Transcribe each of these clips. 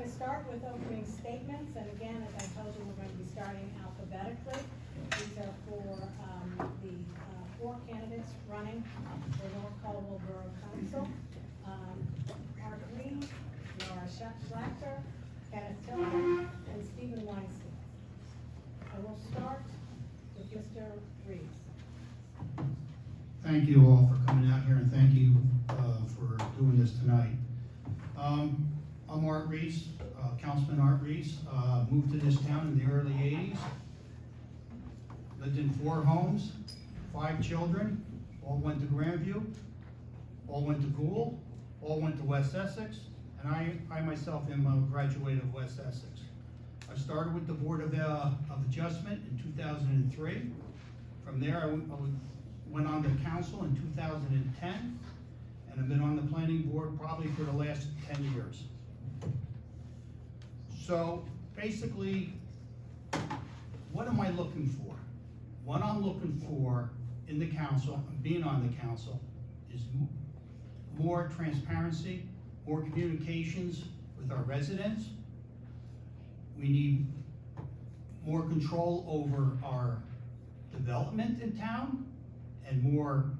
to start with opening statements, and again, as I told you, we're going to be starting alphabetically. These are for the four candidates running for North Caldwell Borough Council. Mark Reed, Laura Schlachter, Kenneth Tillman, and Stephen Weinstein. I will start with Mr. Reeves. Thank you all for coming out here, and thank you for doing this tonight. I'm Art Reese, Councilman Art Reese. Moved to this town in the early 80s. Lived in 4 homes, 5 children, all went to Grandview, all went to Gould, all went to West Essex, and I myself am a graduate of West Essex. I started with the Board of Adjustment in 2003. From there, I went on to council in 2010, and I've been on the planning board probably for the last 10 years. So basically, what am I looking for? What I'm looking for in the council, being on the council, is more transparency, more communications with our residents. We need more control over our development in town and more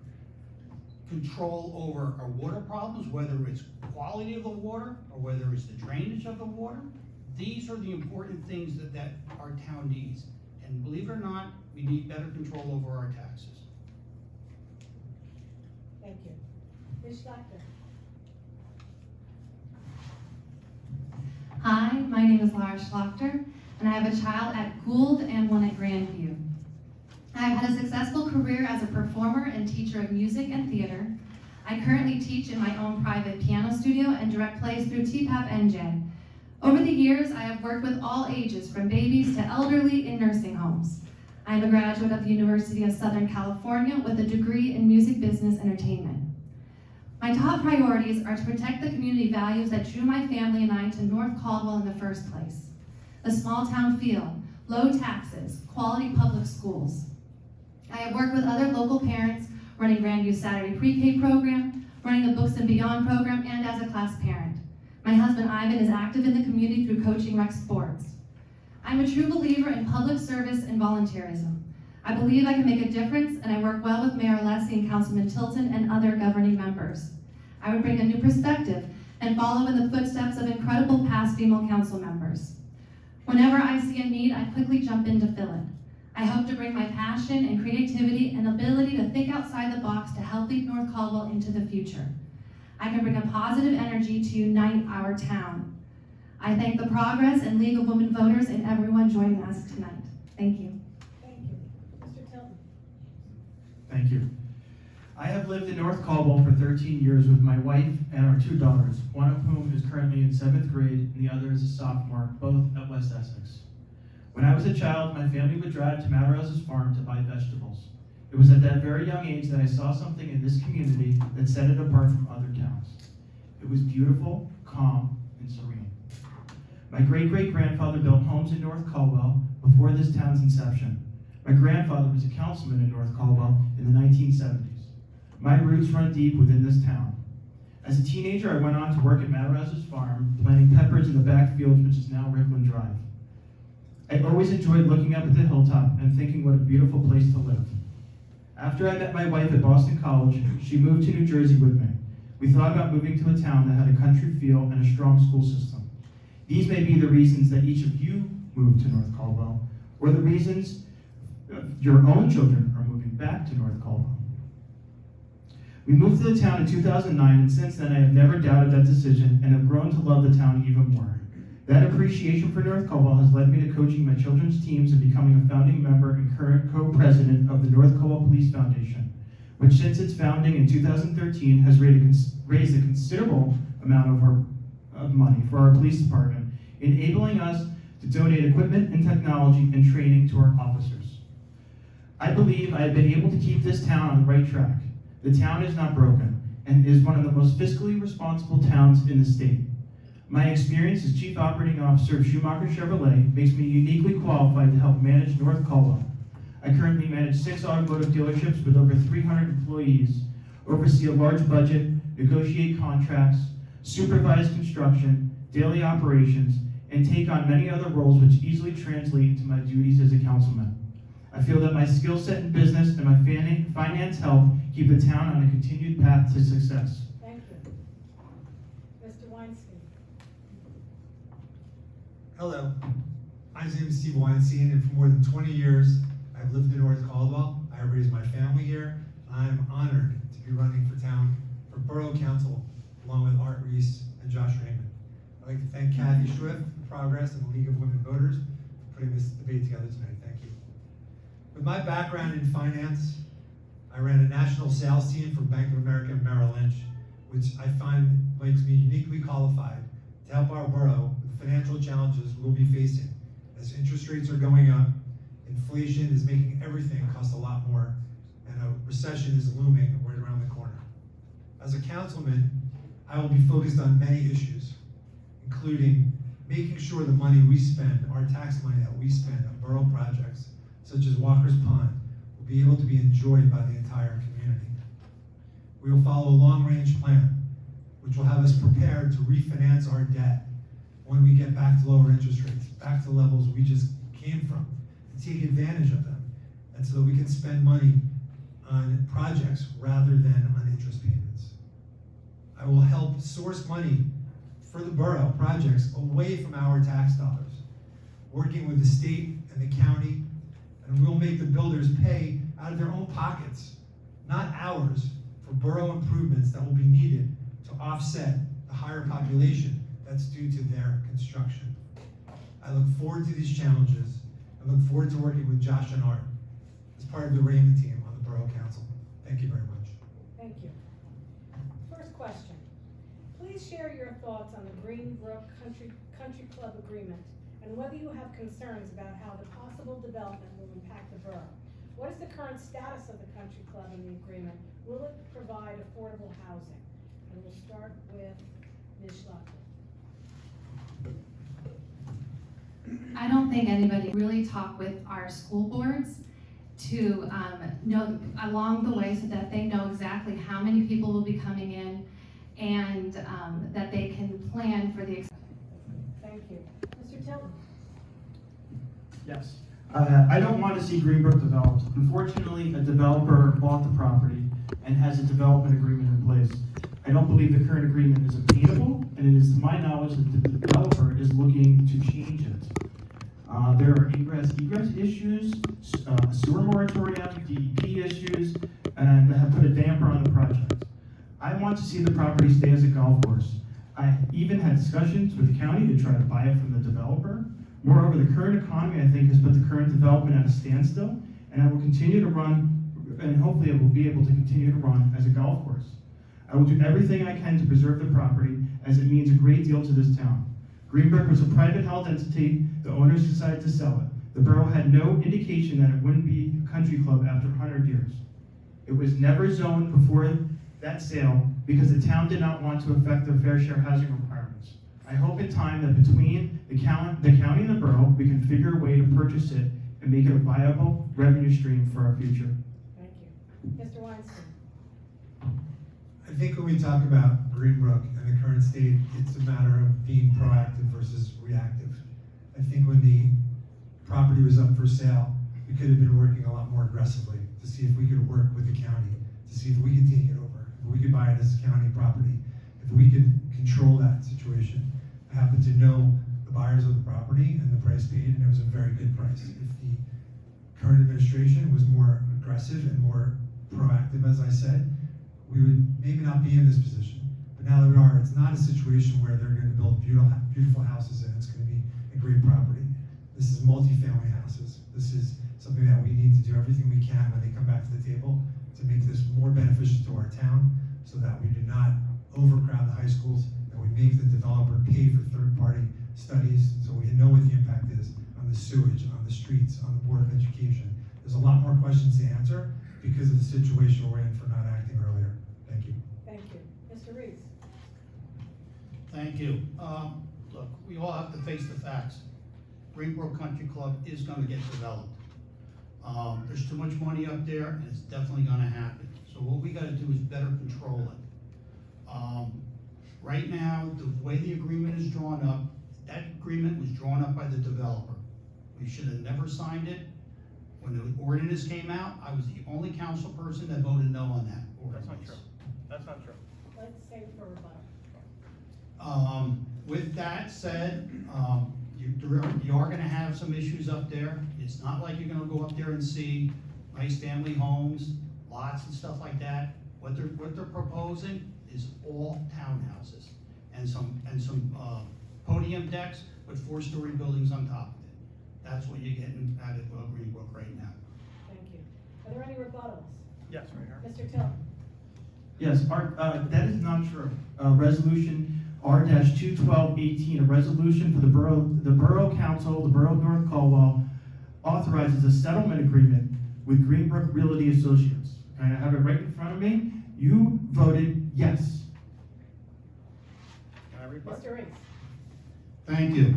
control over our water problems, whether it's quality of the water or whether it's the drainage of the water. These are the important things that our town needs. And believe it or not, we need better control over our taxes. Thank you. Ms. Schlachter. Hi, my name is Laura Schlachter, and I have a child at Gould and one at Grandview. I have had a successful career as a performer and teacher of music and theater. I currently teach in my own private piano studio and direct plays through TPAP NJ. Over the years, I have worked with all ages, from babies to elderly, in nursing homes. I am a graduate of the University of Southern California with a degree in music business entertainment. My top priorities are to protect the community values that drew my family and I to North Caldwell in the first place. A small town feel, low taxes, quality public schools. I have worked with other local parents, running Grandview's Saturday pre-K program, running the Books and Beyond program, and as a class parent. My husband Ivan is active in the community through coaching rec sports. I'm a true believer in public service and volunteerism. I believe I can make a difference, and I work well with Mayor Alessi and Councilman Tilton and other governing members. I would bring a new perspective and follow in the footsteps of incredible past female council members. Whenever I see a need, I quickly jump in to fill it. I hope to bring my passion and creativity and ability to think outside the box to help lead North Caldwell into the future. I can bring a positive energy to unite our town. I thank the Progress and League of Women Voters and everyone joining us tonight. Thank you. Thank you. Mr. Tilton. Thank you. I have lived in North Caldwell for 13 years with my wife and our 2 daughters, one of whom is currently in 7th grade and the other is a sophomore, both at West Essex. When I was a child, my family would drive to Mataroz's farm to buy vegetables. It was at that very young age that I saw something in this community that set it apart from other towns. It was beautiful, calm, and serene. My great-great-grandfather built homes in North Caldwell before this town's inception. My grandfather was a councilman in North Caldwell in the 1970s. My roots run deep within this town. As a teenager, I went on to work at Mataroz's farm, planting peppers in the back fields, which is now Rickland Drive. I always enjoyed looking up at the hilltop and thinking what a beautiful place to live. After I met my wife at Boston College, she moved to New Jersey with me. We thought about moving to a town that had a country feel and a strong school system. These may be the reasons that each of you moved to North Caldwell, or the reasons your own children are moving back to North Caldwell. We moved to the town in 2009, and since then I have never doubted that decision and have grown to love the town even more. That appreciation for North Caldwell has led me to coaching my children's teams and becoming a founding member and current co-president of the North Caldwell Police Foundation, which since its founding in 2013 has raised a considerable amount of money for our police department, enabling us to donate equipment and technology and training to our officers. I believe I have been able to keep this town on the right track. The town is not broken and is one of the most fiscally responsible towns in the state. My experience as Chief Operating Officer of Schumacher Chevrolet makes me uniquely qualified to help manage North Caldwell. I currently manage 6 automotive dealerships with over 300 employees, oversee a large budget, negotiate contracts, supervise construction, daily operations, and take on many other roles which easily translate into my duties as a councilman. I feel that my skill set in business and my finance help keep the town on a continued path to success. Thank you. Mr. Weinstein. Hello, my name is Steve Weinstein, and for more than 20 years, I've lived in North Caldwell. I have raised my family here. I'm honored to be running for Borough Council, along with Art Reese and Josh Raymond. I'd like to thank Kathy Schrift, Progress, and the League of Women Voters for putting this debate together tonight. Thank you. With my background in finance, I ran a national sales team for Bank of America and Merrill Lynch, which I find makes me uniquely qualified to help our borough with the financial challenges we'll be facing as interest rates are going up, inflation is making everything cost a lot more, and a recession is looming right around the corner. As a councilman, I will be focused on many issues, including making sure the money we spend, our tax money that we spend on borough projects, such as Walker's Pond, will be able to be enjoyed by the entire community. We will follow a long-range plan, which will have us prepared to refinance our debt when we get back to lower interest rates, back to levels we just came from, to take advantage of them, and so that we can spend money on projects rather than on interest payments. I will help source money for the borough projects away from our tax dollars, working with the state and the county, and we'll make the builders pay out of their own pockets, not ours, for borough improvements that will be needed to offset the higher population that's due to their construction. I look forward to these challenges. I look forward to working with Josh and Art as part of the Raymond team on the Borough Council. Thank you very much. Thank you. First question. Please share your thoughts on the Greenbrook Country Club agreement and whether you have concerns about how the possible development will impact the borough. What is the current status of the country club and the agreement? Will it provide affordable housing? And we'll start with Ms. Schlachter. I don't think anybody really talked with our school boards to know along the way so that they know exactly how many people will be coming in and that they can plan for the. Thank you. Mr. Tilton. Yes. I don't want to see Greenbrook developed. Unfortunately, a developer bought the property and has a development agreement in place. I don't believe the current agreement is obtainable, and it is to my knowledge that the developer is looking to change it. There are egress issues, sewer moratorium, DEP issues, and that have put a damper on the project. I want to see the property stay as a golf course. I even had discussions with the county to try to buy it from the developer. Moreover, the current economy, I think, has put the current development at a standstill, and I will continue to run, and hopefully it will be able to continue to run as a golf course. I will do everything I can to preserve the property, as it means a great deal to this town. Greenbrook was a private held entity. The owners decided to sell it. The borough had no indication that it wouldn't be a country club after 100 years. It was never zoned before that sale because the town did not want to affect their fair share housing requirements. I hope in time that between the county and the borough, we can figure a way to purchase it and make it a viable revenue stream for our future. Thank you. Mr. Weinstein. I think when we talk about Greenbrook and the current state, it's a matter of being proactive versus reactive. I think when the property was up for sale, we could have been working a lot more aggressively to see if we could work with the county, to see if we could take it over, if we could buy it as county property, if we could control that situation. I happen to know the buyers of the property and the price paid, and it was a very good price. If the current administration was more aggressive and more proactive, as I said, we would maybe not be in this position. But now that we are, it's not a situation where they're going to build beautiful houses and it's going to be a great property. This is multi-family houses. This is something that we need to do everything we can when they come back to the table to make this more beneficial to our town so that we do not overcrowd the high schools, that we make the developer pay for third-party studies so we know what the impact is on the sewage, on the streets, on the Board of Education. There's a lot more questions to answer because of the situation we're in for not acting earlier. Thank you. Thank you. Mr. Reese. Thank you. Look, we all have to face the facts. Greenbrook Country Club is gonna get developed. There's too much money up there, and it's definitely gonna happen. So what we gotta do is better control it. Right now, the way the agreement is drawn up, that agreement was drawn up by the developer. We should have never signed it. When the ordinance came out, I was the only council person that voted no on that ordinance. That's not true. That's not true. Let's save it for rebuttal. With that said, you are gonna have some issues up there. It's not like you're gonna go up there and see nice family homes, lots and stuff like that. What they're proposing is all townhouses and some podium decks with 4-story buildings on top of it. That's what you're getting out of Greenbrook right now. Thank you. Are there any rebuttals? Yes, right here. Mr. Tillman? Yes, that is not true. Resolution R-21218, a resolution for the Borough Council, the Borough of North Caldwell, authorizes a settlement agreement with Greenbrook Realty Associates. And I have it right in front of me. You voted yes. Can I read part? Mr. Reese? Thank you.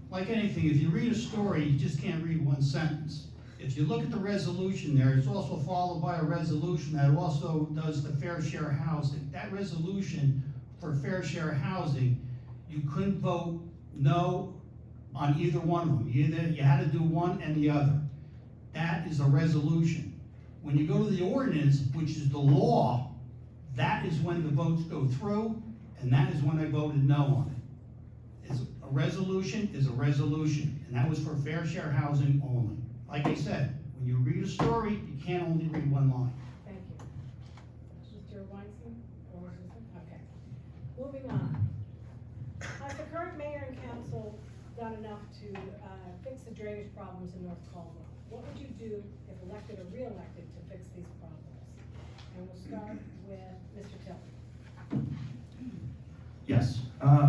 Like anything, if you read a story, you just can't read one sentence. If you look at the resolution there, it's also followed by a resolution that also does the fair share housing. That resolution for fair share housing, you couldn't vote no on either one of them. You had to do one and the other. That is a resolution. When you go to the ordinance, which is the law, that is when the votes go through, and that is when I voted no on it. A resolution is a resolution, and that was for fair share housing only. Like I said, when you read a story, you can't only read one line. Thank you. Mr. Weinstein? Or is it- Okay. Moving on. Has the current mayor and council done enough to fix the drainage problems in North Caldwell? What would you do if elected or re-elected to fix these problems? And we'll start with Mr. Tillman. Yes.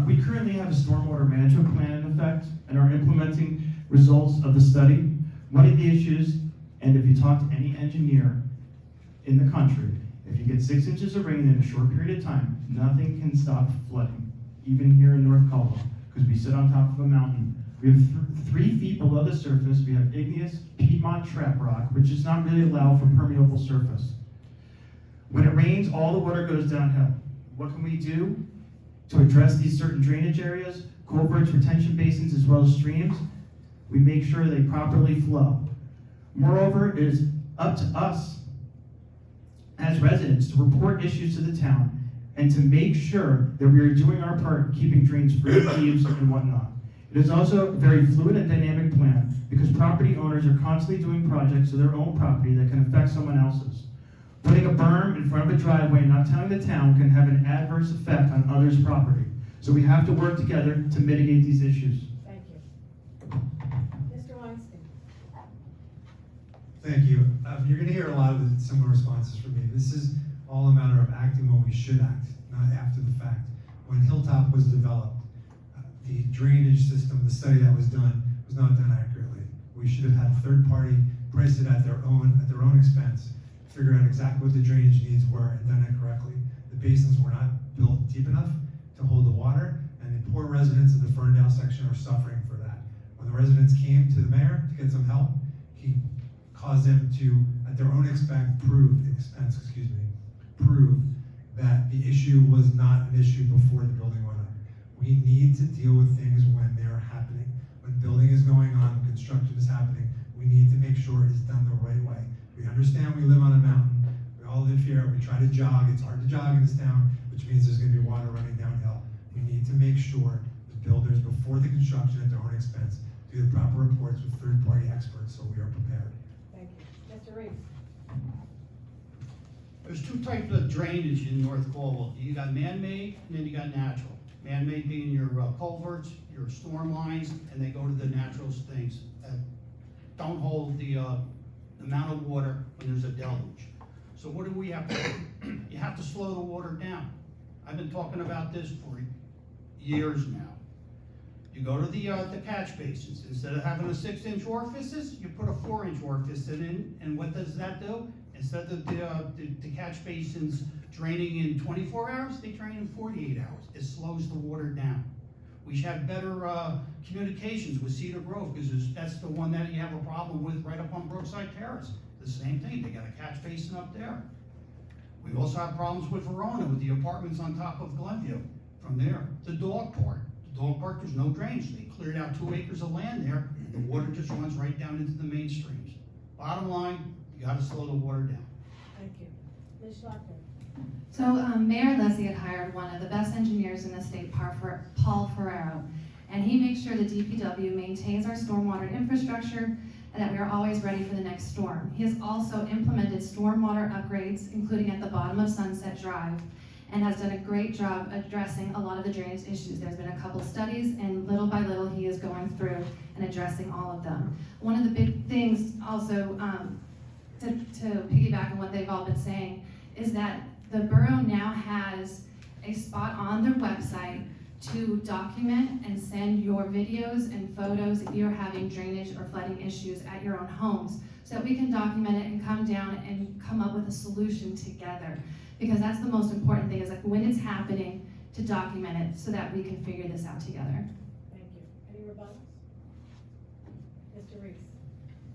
We currently have a stormwater management plan in effect and are implementing results of the study. One of the issues, and if you talk to any engineer in the country, if you get 6 inches of rain in a short period of time, nothing can stop flooding, even here in North Caldwell, because we sit on top of a mountain. We have 3 feet below the surface, we have igneous Piedmont trap rock, which is not really allowed for permeable surface. When it rains, all the water goes downhill. What can we do to address these certain drainage areas, culverts, retention basins, as well as streams? We make sure they properly flow. Moreover, it is up to us as residents to report issues to the town and to make sure that we are doing our part in keeping drains free of leaves and whatnot. It is also a very fluid and dynamic plan because property owners are constantly doing projects to their own property that can affect someone else's. Putting a berm in front of a driveway and not telling the town can have an adverse effect on others' property. So we have to work together to mitigate these issues. Thank you. Mr. Weinstein? Thank you. You're going to hear a lot of similar responses from me. This is all a matter of acting when we should act, not after the fact. When Hilltop was developed, the drainage system, the study that was done, was not done accurately. We should have had a third party price it at their own expense, figure out exactly what the drainage needs were, and done it correctly. The basins were not built deep enough to hold the water, and the poor residents of the Ferndale section are suffering for that. When the residents came to the mayor to get some help, he caused them to, at their own expense, prove that the issue was not an issue before the building went up. We need to deal with things when they're happening. When building is going on, when construction is happening, we need to make sure it's done the right way. We understand we live on a mountain. We all live here. We try to jog. It's hard to jog in this town, which means there's going to be water running downhill. We need to make sure the builders, before the construction at their own expense, do the proper reports with third-party experts so we are prepared. Thank you. Mr. Reeves? There's 2 types of drainage in North Caldwell. You got man-made, and then you got natural. Man-made being your culverts, your storm lines, and they go to the natural things that don't hold the amount of water when there's a deluge. So what do we have to do? You have to slow the water down. I've been talking about this for years now. You go to the catch basins. Instead of having a 6-inch orifices, you put a 4-inch orifice in, and what does that do? Instead of the catch basins draining in 24 hours, they drain in 48 hours. It slows the water down. We should have better communications with Cedar Grove, because that's the one that you have a problem with right up on Brookside Terrace. The same thing, they got a catch basin up there. We also have problems with Verona, with the apartments on top of Glenview, From there, the dog park. The dog park, there's no drainage. They cleared out 2 acres of land there, and the water just runs right down into the main streams. Bottom line, you gotta slow the water down. Thank you. Ms. Schlockman? So Mayor Leslie had hired one of the best engineers in the state, Paul Ferrero, and he makes sure the DPW maintains our stormwater infrastructure and that we are always ready for the next storm. He has also implemented stormwater upgrades, including at the bottom of Sunset Drive, and has done a great job addressing a lot of the drainage issues. There's been a couple studies, and little by little he is going through and addressing all of them. One of the big things also, to piggyback on what they've all been saying, is that the borough now has a spot on their website to document and send your videos and photos if you're having drainage or flooding issues at your own homes, so that we can document it and come down and come up with a solution together. Because that's the most important thing, is like when it's happening, to document it so that we can figure this out together. Thank you. Any rebuttals? Mr. Reese?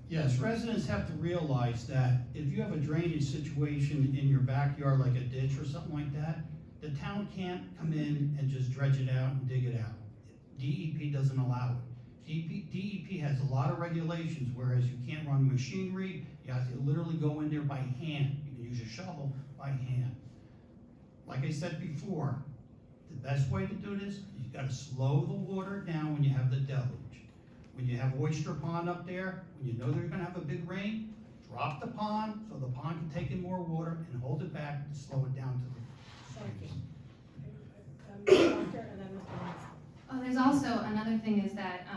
Yes, residents have to realize that if you have a drainage situation in your backyard, like a ditch or something like that, the town can't come in and just dredge it out and dig it out. DEP doesn't allow it. DEP has a lot of regulations, whereas you can't run machinery, you have to literally go in there by hand. You can use a shovel by hand. Like I said before, the best way to do this, you gotta slow the water down when you have the deluge. When you have oyster pond up there, when you know they're gonna have a big rain, drop the pond so the pond can take in more water and hold it back to slow it down to the. Thank you. Ms. Doctor, and then Mr. Weinstein. Oh, there's also another thing is that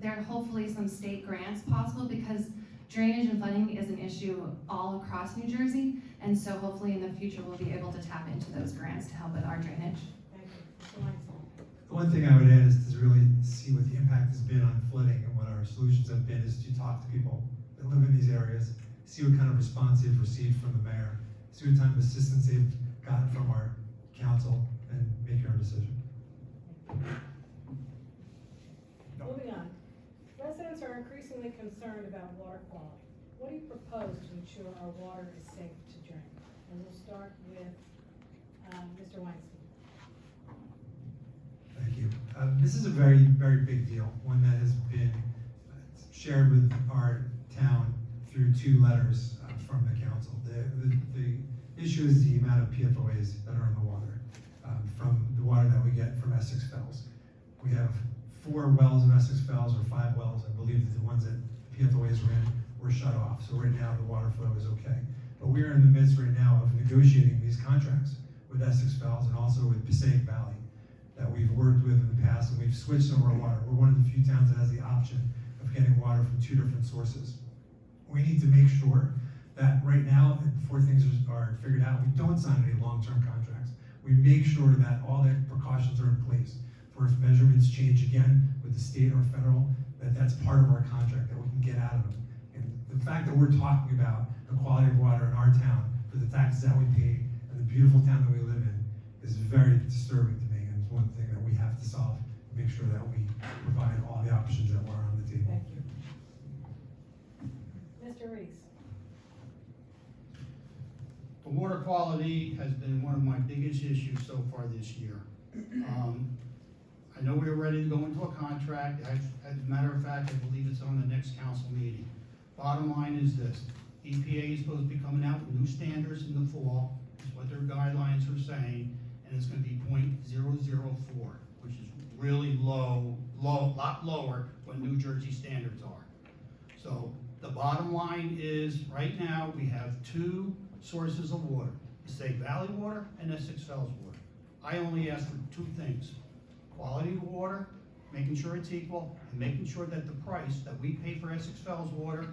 there are hopefully some state grants possible, because drainage and flooding is an issue all across New Jersey, and so hopefully in the future we'll be able to tap into those grants to help with our drainage. Thank you. Mr. Weinstein. The one thing I would add is to really see what the impact has been on flooding, and what our solutions have been is to talk to people that live in these areas, see what kind of response they've received from the mayor, see what type of assistance they've gotten from our council, and make our decision. Moving on. Residents are increasingly concerned about water quality. What do you propose to ensure our water is safe to drink? And we'll start with Mr. Weinstein. Thank you. This is a very, very big deal, one that has been shared with our town through 2 letters from the council. The issue is the amount of PFOAs that are in the water, from the water that we get from Essex Fells. We have 4 wells of Essex Fells, or 5 wells. I believe that the ones that PFOAs were in were shut off. So right now the water flow is okay. But we are in the midst right now of negotiating these contracts with Essex Fells and also with Passaic Valley that we've worked with in the past, and we've switched over our water. We're one of the few towns that has the option of getting water from 2 different sources. We need to make sure that right now, before things are figured out, we don't sign any long-term contracts. We make sure that all the precautions are in place for if measurements change again with the state or federal, that's part of our contract, that we can get out of them. And the fact that we're talking about the quality of water in our town for the taxes that we pay and the beautiful town that we live in is very disturbing to me, and it's one thing that we have to solve, make sure that we provide all the options that are on the table. Thank you. Mr. Reese. The water quality has been one of my biggest issues so far this year. I know we were ready to go into a contract. As a matter of fact, I believe it's on the next council meeting. Bottom line is this: EPA is supposed to be coming out with new standards in the fall, is what their guidelines are saying, and it's gonna be 0.004, which is really low, lot lower what New Jersey standards are. So the bottom line is, right now, we have 2 sources of water, Passaic Valley water and Essex Fells water. I only ask for 2 things: quality of water, making sure it's equal, and making sure that the price that we pay for Essex Fells water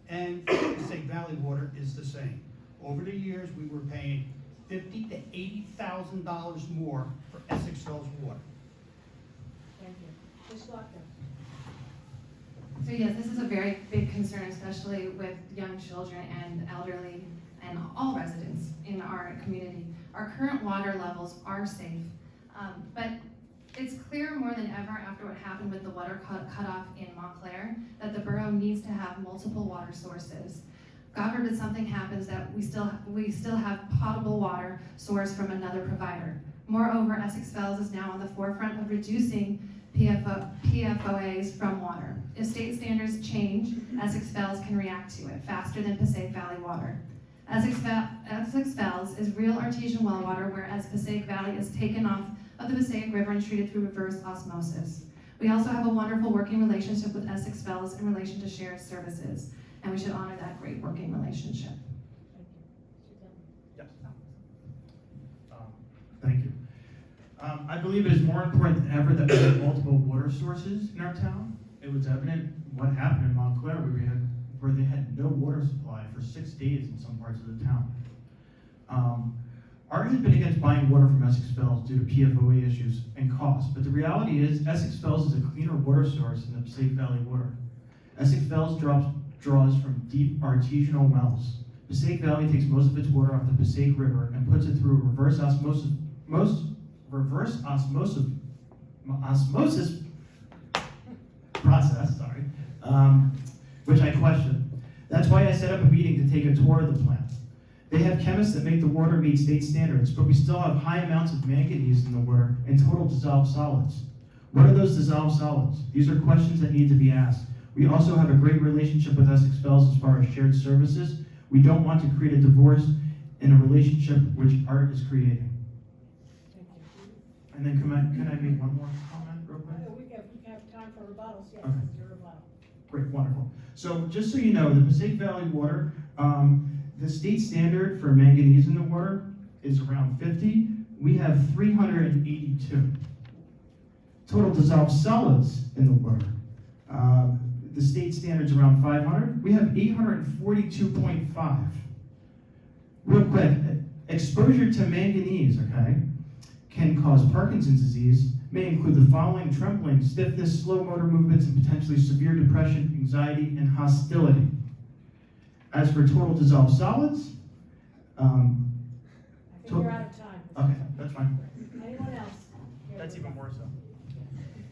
and Passaic Valley water is the same. Over the years, we were paying $50,000 to $80,000 more for Essex Fells water. Thank you. Ms. Schlockman. So yes, this is a very big concern, especially with young children and elderly and all residents in our community. Our current water levels are safe, but it's clear more than ever after what happened with the water cutoff in Montclair that the borough needs to have multiple water sources. God forbid something happens, that we still have potable water sourced from another provider. Moreover, Essex Fells is now on the forefront of reducing PFOAs from water. If state standards change, Essex Fells can react to it faster than Passaic Valley water. Essex Fells is real artesian well water, whereas Passaic Valley is taken off of the Passaic River and treated through reverse osmosis. We also have a wonderful working relationship with Essex Fells in relation to shared services, and we should honor that great working relationship. Yes. Thank you. I believe it is more important than ever that we have multiple water sources in our town. It was evident what happened in Montclair where they had no water supply for 6 days in some parts of the town. Art has been against buying water from Essex Fells due to PFOA issues and costs, but the reality is Essex Fells is a cleaner water source than the Passaic Valley water. Essex Fells draws from deep artesianal wells. Passaic Valley takes most of its water off the Passaic River and puts it through a reverse osmosis process, which I question. That's why I set up a meeting to take a tour of the plant. They have chemists that make the water meet state standards, but we still have high amounts of manganese in the water and total dissolved solids. What are those dissolved solids? These are questions that need to be asked. We also have a great relationship with Essex Fells as far as shared services. We don't want to create a divorce in a relationship which Art is creating. Thank you. And then can I make one more comment real quick? We have time for rebuttals, yes, Okay. this is your rebuttal. Great, wonderful. So just so you know, the Passaic Valley water, the state standard for manganese in the water is around 50. We have 382. Total dissolved solids in the water. The state standard's around 500. We have 842.5. Real quick, exposure to manganese, okay, can cause Parkinson's disease, may include the following: trembling, stiffness, slow motor movements, and potentially severe depression, anxiety, and hostility. As for total dissolved solids, I think you're out of time. okay, that's fine. Anyone else? That's even more so.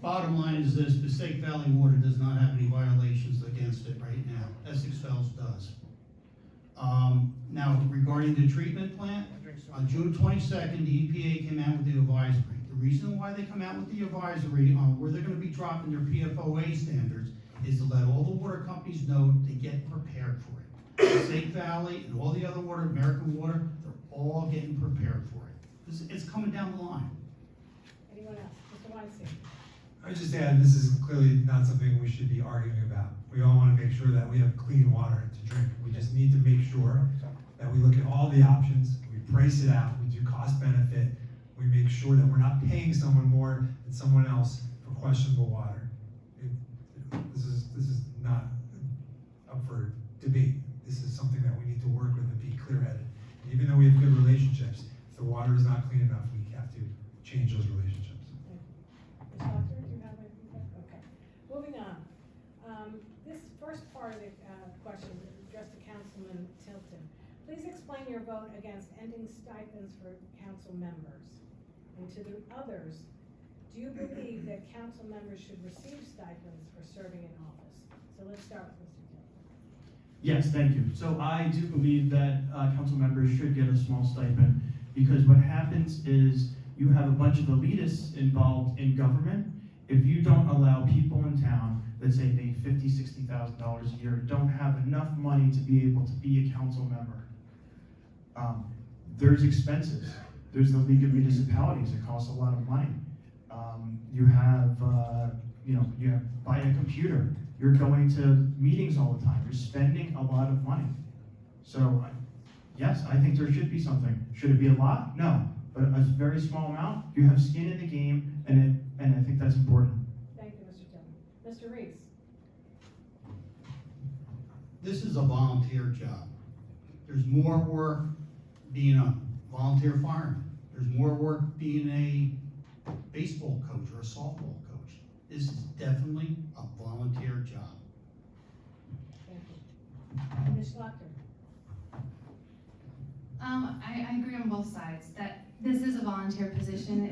Bottom line is this: Passaic Valley Water does not have any violations against it right now. Essex Fells does. Now, regarding the treatment plant, on June 22nd, the EPA came out with the advisory. The reason why they come out with the advisory on where they're going to be dropping their PFOA standards is to let all the water companies know to get prepared for it. Passaic Valley and all the other water, American Water, they're all getting prepared for it. It's coming down the line. Anyone else? Mr. Weinstein? I would just add, this is clearly not something we should be arguing about. We all want to make sure that we have clean water to drink. We just need to make sure that we look at all the options, we price it out, we do cost benefit, we make sure that we're not paying someone more than someone else for questionable water. This is not up for debate. This is something that we need to work with and be clear-headed. And even though we have good relationships, if the water is not clean enough, we have to change those relationships. Ms. Doctor, do you have anything? Okay. Moving on. This first part of the question is addressed to Councilman Tilton. Please explain your vote against ending stipends for council members. And to the others, do you believe that council members should receive stipends for serving in office? So let's start with Mr. Tilton. Yes, thank you. So I do believe that council members should get a small stipend, because what happens is you have a bunch of elitists involved in government. If you don't allow people in town that say make $50,000, $60,000 a year, don't have enough money to be able to be a council member, there's expenses. There's the League of Municipalities. It costs a lot of money. You have buy a computer. You're going to meetings all the time. You're spending a lot of money. So, yes, I think there should be something. Should it be a lot? No, but a very small amount. You have skin in the game, and I think that's important. Thank you, Mr. Tilton. Mr. Reese? This is a volunteer job. There's more work being a volunteer fireman. There's more work being a baseball coach or a softball coach. This is definitely a volunteer job. Thank you. Ms. Schlachter? I agree on both sides that this is a volunteer position.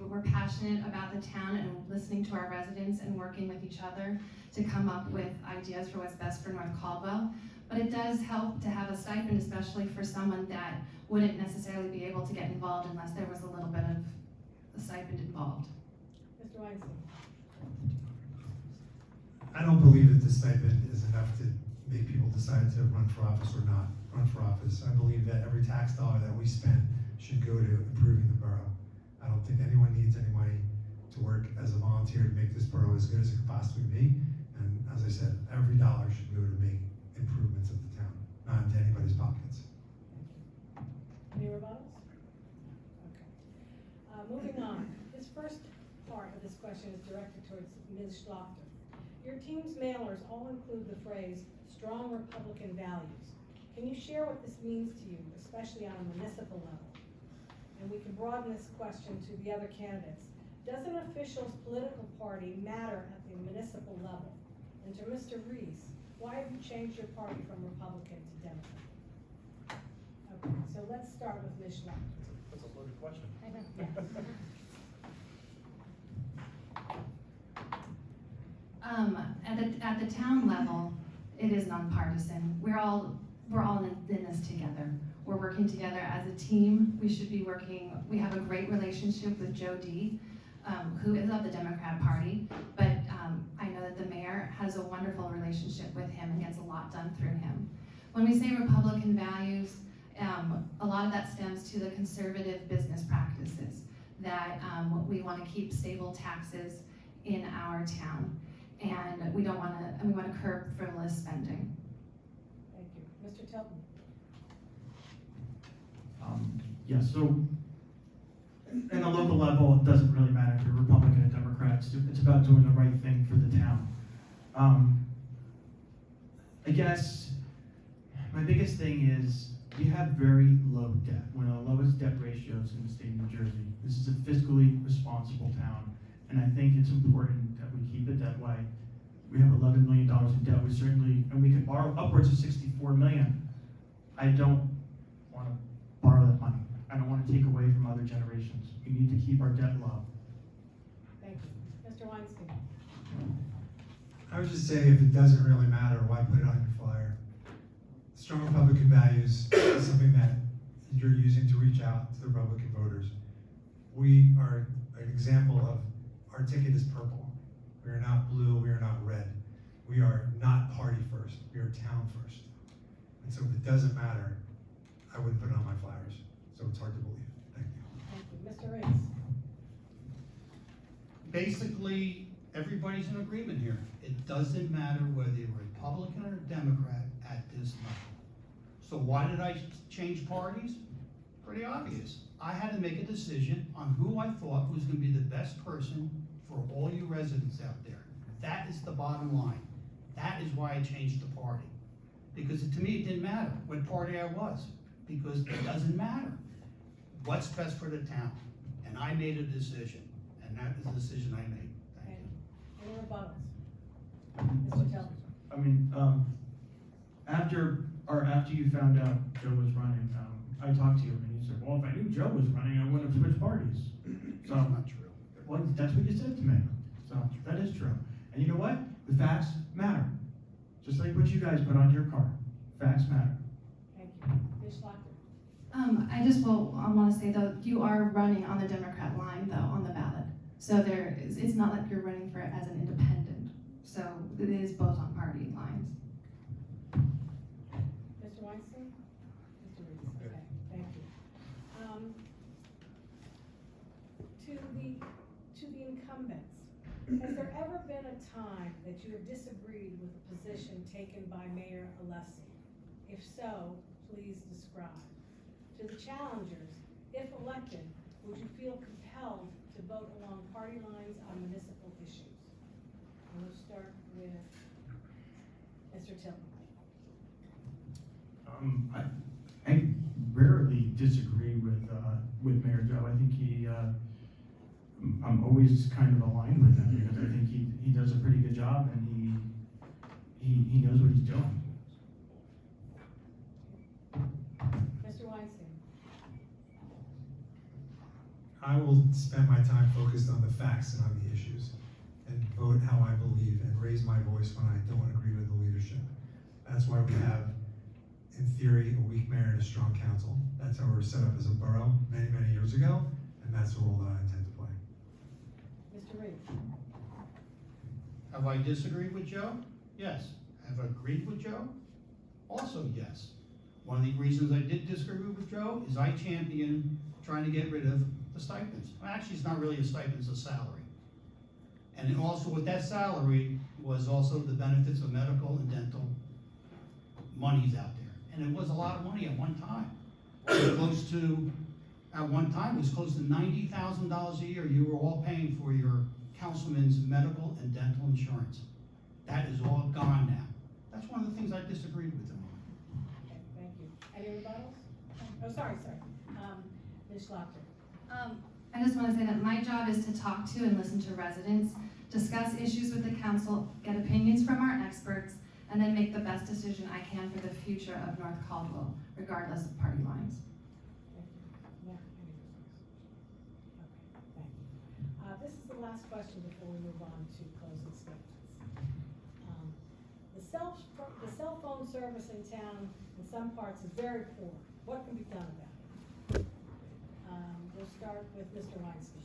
We're passionate about the town and listening to our residents and working with each other to come up with ideas for what's best for North Caldwell. But it does help to have a stipend, especially for someone that wouldn't necessarily be able to get involved unless there was a little bit of a stipend involved. Mr. Weinstein? I don't believe that the stipend is enough to make people decide to run for office or not run for office. I believe that every tax dollar that we spend should go to improving the borough. I don't think anyone needs any money to work as a volunteer to make this borough as good as it could possibly be. And as I said, every dollar should go to make improvements of the town, not into anybody's pockets. Any rebuttals? Okay. Moving on, this first part of this question is directed towards Ms. Schlachter. Your team's mailers all include the phrase, strong Republican values. Can you share what this means to you, especially on a municipal level? And we can broaden this question to the other candidates. Does an official's political party matter at the municipal level? And to Mr. Reese, why have you changed your party from Republican to Democrat? Okay, so let's start with Ms. Schlachter. That's a loaded question. I know, yeah. At the town level, it is nonpartisan. We're all in this together. We're working together as a team. We should be working. We have a great relationship with Joe D, who is of the Democrat Party, but I know that the mayor has a wonderful relationship with him and gets a lot done through him. When we say Republican values, a lot of that stems to the conservative business practices that we want to keep stable taxes in our town, and we want to curb frivolous spending. Thank you. Mr. Tilton? Yeah, so in the local level, it doesn't really matter if you're Republican or Democrat. It's about doing the right thing for the town. I guess my biggest thing is we have very low debt, one of the lowest debt ratios in the state of New Jersey. This is a fiscally responsible town, and I think it's important that we keep it that way. We have $11 million in debt. We certainly, and we can borrow upwards of $64 million. I don't want to borrow that money. I don't want to take away from other generations. We need to keep our debt low. Thank you. Mr. Weinstein? I would just say if it doesn't really matter, why put it on your flyer? Strong Republican values is something that you're using to reach out to the Republican voters. We are an example of our ticket is purple. We are not blue, we are not red. We are not party first, we are town first. And so if it doesn't matter, I wouldn't put it on my flyers. So it's hard to believe. Thank you. Thank you. Mr. Reese? Basically, everybody's in agreement here. It doesn't matter whether you're Republican or Democrat at this level. So why did I change parties? Pretty obvious. I had to make a decision on who I thought was going to be the best person for all you residents out there. That is the bottom line. That is why I changed the party. Because to me, it didn't matter what party I was, because it doesn't matter. What's best for the town? And I made a decision, and that is the decision I made. Thank you. Any rebuttals? Mr. Tilton? I mean, after you found out Joe was running, I talked to you and you said, well, if I knew Joe was running, I wouldn't have switched parties. So, That's not true. well, that's what you said to me. So that is true. And you know what? The facts matter. Just like what you guys put on your card. Facts matter. Thank you. Ms. Schlachter? I want to say though, you are running on the Democrat line though, on the ballot. So it's not like you're running for it as an independent. So it is both on party lines. Mr. Weinstein? Mr. Reese? Okay, thank you. To the incumbents, has there ever been a time that you have disagreed with a position taken by Mayor Alessi? If so, please describe. To the challengers, if elected, would you feel compelled to vote along party lines on municipal issues? And we'll start with Mr. Tilton. I rarely disagree with Mayor Joe. I think I'm always kind of aligned with him because I think he does a pretty good job and he knows what he's doing. Mr. Weinstein? I will spend my time focused on the facts and on the issues and vote how I believe and raise my voice when I don't agree with the leadership. That's why we have in theory, a weak mayor and a strong council. That's how we were set up as a borough many, many years ago, and that's the role that I intend to play. Mr. Reed? Have I disagreed with Joe? Yes. Have I agreed with Joe? Also, yes. One of the reasons I did disagree with Joe is I champion trying to get rid of the stipends. Well, actually, it's not really a stipend, it's a salary. And then also with that salary was also the benefits of medical and dental monies out there. And it was a lot of money at one time. It was close to, at one time, it was close to $90,000 a year you were all paying for your councilman's medical and dental insurance. That is all gone now. That's one of the things I disagreed with him on. Okay, thank you. Any rebuttals? Oh, sorry. Ms. Schlachter? I just want to say that my job is to talk to and listen to residents, discuss issues with the council, get opinions from our experts, and then make the best decision I can for the future of North Caldwell, regardless of party lines. Thank you. Yeah, any rebuttals? Okay, thank you. This is the last question before we move on to closing statements. The cell phone service in town in some parts is very poor. What can be done about it? We'll start with Mr. Weinstein.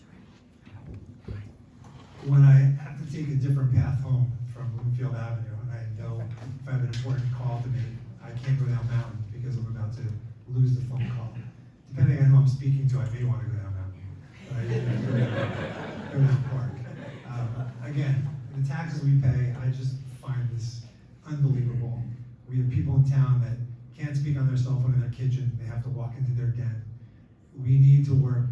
When I have to take a different path home from Bloomfield Avenue, and I know if I have an important call to make, I can't go down Mountain because I'm about to lose the phone call. Depending on who I'm speaking to, I may want to go down Mountain, but I usually go down Park. Again, the taxes we pay, I just find this unbelievable. We have people in town that can't speak on their cell phone in their kitchen. They have to walk into their den. We need to work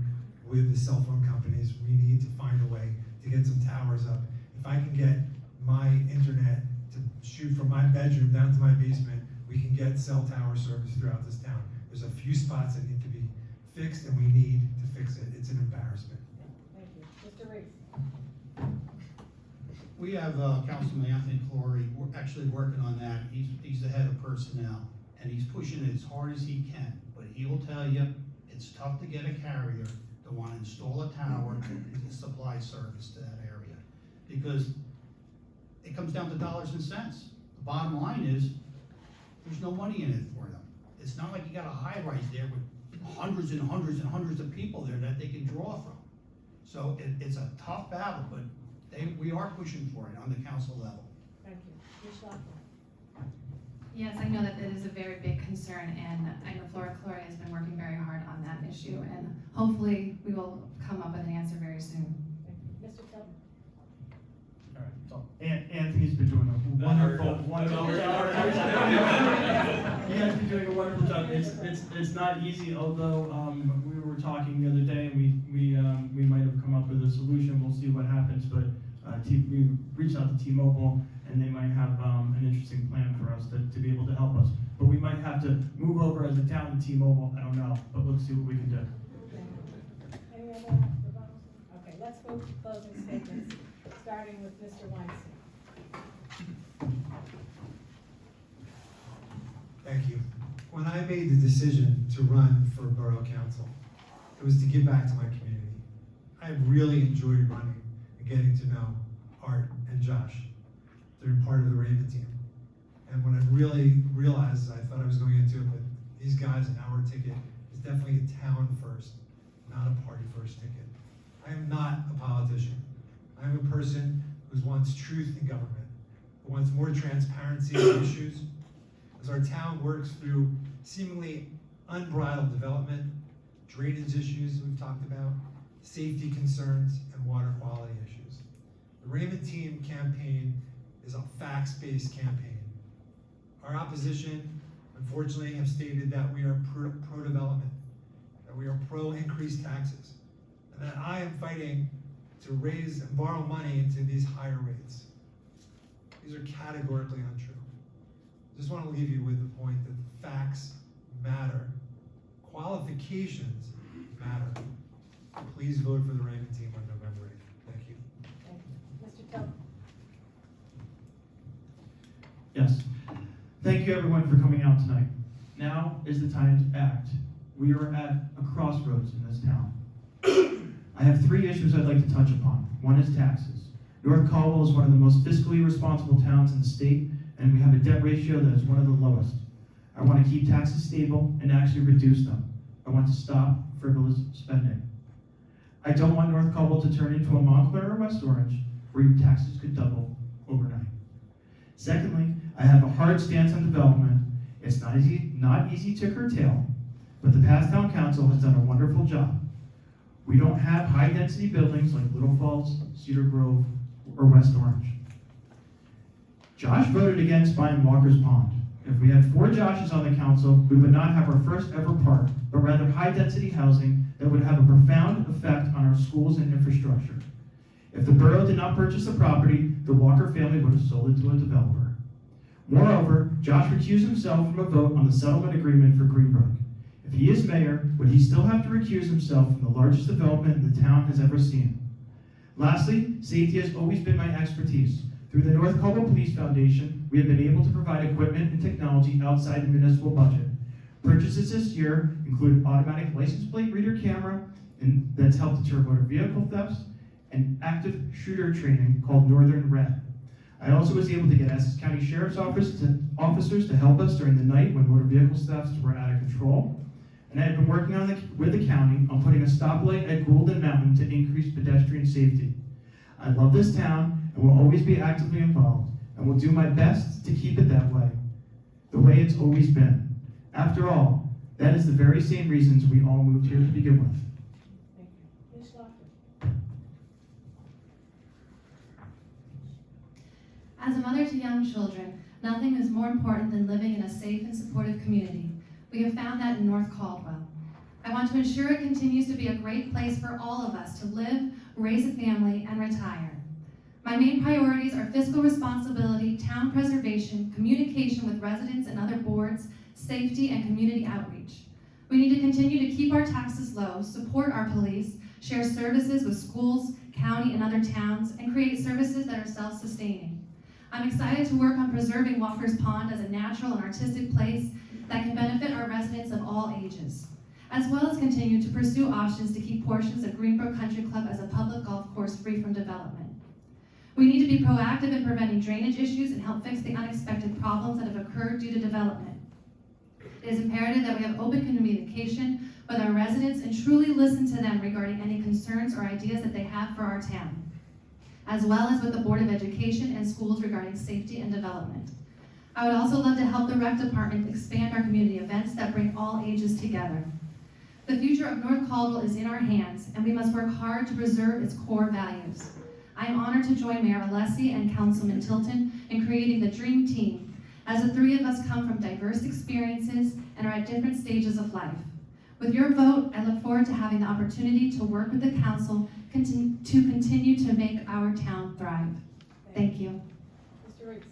with the cell phone companies. We need to find a way to get some towers up. If I can get my internet to shoot from my bedroom down to my basement, we can get cell tower service throughout this town. There's a few spots that need to be fixed, and we need to fix it. It's an embarrassment. Thank you. Mr. Reese? We have Councilman Anthony Clory actually working on that. He's the head of personnel, and he's pushing it as hard as he can. But he will tell you, it's tough to get a carrier to want to install a tower and supply service to that area. Because it comes down to dollars and cents. The bottom line is, there's no money in it for them. It's not like you got a high-rise there with hundreds and hundreds and hundreds of people there that they can draw from. So it's a tough battle, but we are pushing for it on the council level. Thank you. Ms. Schlachter? Yes, I know that it is a very big concern, and I know Flora Clory has been working very hard on that issue, and hopefully we will come up with an answer very soon. Thank you. Mr. Tubman? All right, so. Anthony's been doing a wonderful He has been doing a wonderful job. It's not easy, although we were talking the other day, and we might have come up with a solution. We'll see what happens, but we reached out to T-Mobile, and they might have an interesting plan for us to be able to help us. But we might have to move over as a town to T-Mobile. I don't know, but let's see what we can do. Any other rebuttals? Okay, let's move to closing statements, starting with Mr. Weinstein. Thank you. When I made the decision to run for Borough Council, it was to give back to my community. I really enjoyed running and getting to know Art and Josh. They're part of the Raven team. And when I really realized, I thought I was going into it, but these guys, an hour ticket is definitely a town first, not a party first ticket. I am not a politician. I am a person who wants truth in government, who wants more transparency on issues. As our town works through seemingly unbridled development, drainage issues we've talked about, safety concerns, and water quality issues. The Raymond Team campaign is a facts-based campaign. Our opposition, unfortunately, have stated that we are pro-development, that we are pro-increased taxes, and that I am fighting to raise and borrow money into these higher rates. These are categorically untrue. Just want to leave you with the point that facts matter, qualifications matter. Please vote for the Raymond Team on November 8th. Thank you. Thank you. Mr. Tubman? Yes. Thank you, everyone, for coming out tonight. Now is the time to act. We are at a crossroads in this town. I have 3 issues I'd like to touch upon. One is taxes. North Caldwell is one of the most fiscally responsible towns in the state, and we have a debt ratio that is one of the lowest. I want to keep taxes stable and actually reduce them. I want to stop frivolous spending. I don't want North Caldwell to turn into a Montclair or West Orange, where your taxes could double overnight. Secondly, I have a hard stance on development. It's not easy to curtail, but the past town council has done a wonderful job. We don't have high-density buildings like Little Falls, Cedar Grove, or West Orange. Josh voted against buying Walker's Pond. If we had 4 Joshes on the council, we would not have our first ever park, but rather high-density housing that would have a profound effect on our schools and infrastructure. If the borough did not purchase the property, the Walker family would have sold it to a developer. Moreover, Josh recused himself from a vote on the settlement agreement for Greenbrook. If he is mayor, would he still have to recuse himself from the largest development the town has ever seen? Lastly, safety has always been my expertise. Through the North Caldwell Police Foundation, we have been able to provide equipment and technology outside the municipal budget. Purchases this year include automatic license plate reader camera that's helped deter motor vehicle thefts, and active shooter training called Northern Red. I also was able to get Essex County Sheriff's officers to help us during the night when motor vehicle thefts were out of control. And I have been working with the county on putting a stoplight at Goulden Mountain to increase pedestrian safety. I love this town and will always be actively involved, and will do my best to keep it that way, the way it's always been. After all, that is the very same reasons we all moved here to begin with. Thank you. Ms. Lockton. As a mother to young children, nothing is more important than living in a safe and supportive community. We have found that in North Caldwell. I want to ensure it continues to be a great place for all of us to live, raise a family, and retire. My main priorities are fiscal responsibility, town preservation, communication with residents and other boards, safety, and community outreach. We need to continue to keep our taxes low, support our police, share services with schools, county, and other towns, and create services that are self-sustaining. I'm excited to work on preserving Walker's Pond as a natural and artistic place that can benefit our residents of all ages, as well as continue to pursue options to keep portions of Greenbrook Country Club as a public golf course free from development. We need to be proactive in preventing drainage issues and help fix the unexpected problems that have occurred due to development. It is imperative that we have open communication with our residents and truly listen to them regarding any concerns or ideas that they have for our town, as well as with the Board of Education and schools regarding safety and development. I would also love to help the rec department expand our community events that bring all ages together. The future of North Caldwell is in our hands, and we must work hard to preserve its core values. I am honored to join Mayor Alessi and Councilman Tilton in creating the Dream Team, as the 3 of us come from diverse experiences and are at different stages of life. With your vote, I look forward to having the opportunity to work with the council to continue to make our town thrive. Thank you. Mr. Reese.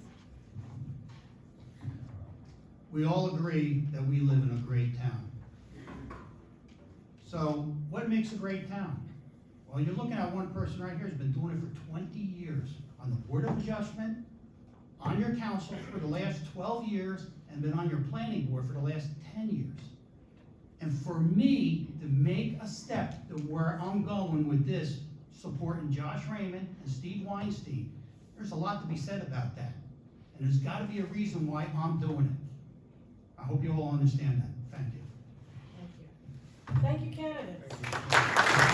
We all agree that we live in a great town. So what makes a great town? Well, you're looking at one person right here who's been doing it for 20 years on the Board of Adjustment, on your council for the last 12 years, and been on your planning board for the last 10 years. And for me to make a step to where I'm going with this, supporting Josh Raymond and Steve Weinstein, there's a lot to be said about that. And there's got to be a reason why I'm doing it. I hope you all understand that. Thank you. Thank you. Thank you, candidates.